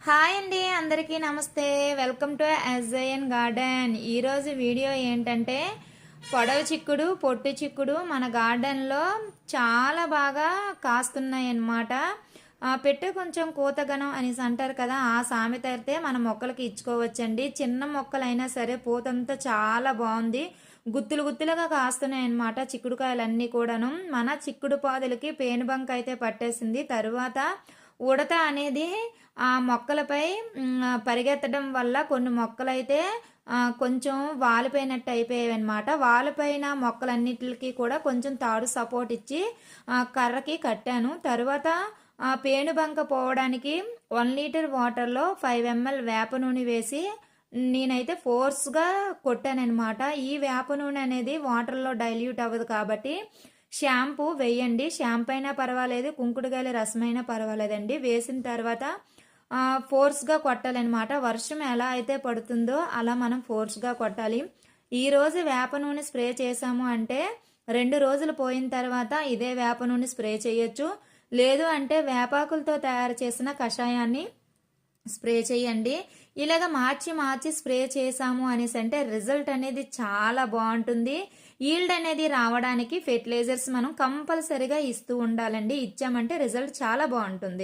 Hi అండి, అందరికీ నమస్తే. Welcome to SIN garden. ఈరోజు వీడియో ఏంటంటే పొడవు చిక్కుడు, పొట్టు చిక్కుడు మన గార్డెన్లో చాలా బాగా కాస్తున్నాయి అన్నమాట. పెట్టు కొంచెం కూతగనం అనేసి అంటారు కదా, ఆ సామెత అయితే మన మొక్కలకి ఇచ్చుకోవచ్చండి. చిన్న మొక్కలైనా సరే పూతంతా చాలా బాగుంది, గుత్తులు గుత్తులుగా కాస్తున్నాయి అన్నమాట చిక్కుడుకాయలన్నీ కూడాను. మన చిక్కుడు పాదులకి పేనుబంక అయితే పట్టేసింది. తరువాత ఉడత అనేది ఆ మొక్కలపై పరిగెత్తడం వల్ల కొన్ని మొక్కలైతే కొంచెం వాలిపోయినట్టు అయిపోయాయి అనమాట. వాలిపోయిన మొక్కలన్నిటికి కూడా కొంచెం తాడు సపోర్ట్ ఇచ్చి కర్రకి కట్టాను. తరువాత పేనుబంక పోవడానికి 1 లీటర్ వాటర్లో 5 ml వేప నూనె వేసి నేనైతే ఫోర్స్గా కొట్టానమాట. ఈ వేప నూనె అనేది వాటర్లో డైల్యూట్ అవ్వదు కాబట్టి షాంపూ వేయండి. షాంపూ అయినా పర్వాలేదు, కుంకుడుగాయల రసమైనా పర్వాలేదండి. వేసిన తర్వాత ఫోర్స్గా కొట్టాలన్నమాట. వర్షం ఎలా అయితే పడుతుందో అలా మనం ఫోర్స్గా కొట్టాలి. ఈరోజు వేప నూనె స్ప్రే చేసాము అంటే 2 రోజులు పోయిన తర్వాత ఇదే వేప నూనె స్ప్రే చేయొచ్చు. లేదు అంటే వేపాకులతో తయారు చేసిన కషాయాన్ని స్ప్రే చేయండి. ఇలాగ మార్చి మార్చి స్ప్రే చేసాము అనేసి అంటే రిజల్ట్ అనేది చాలా బాగుంటుంది. ఈల్డ్ అనేది రావడానికి ఫెర్టిలైజర్స్ మనం కంపల్సరీగా ఇస్తూ ఉండాలండి. ఇచ్చామంటే రిజల్ట్ చాలా బాగుంటుంది.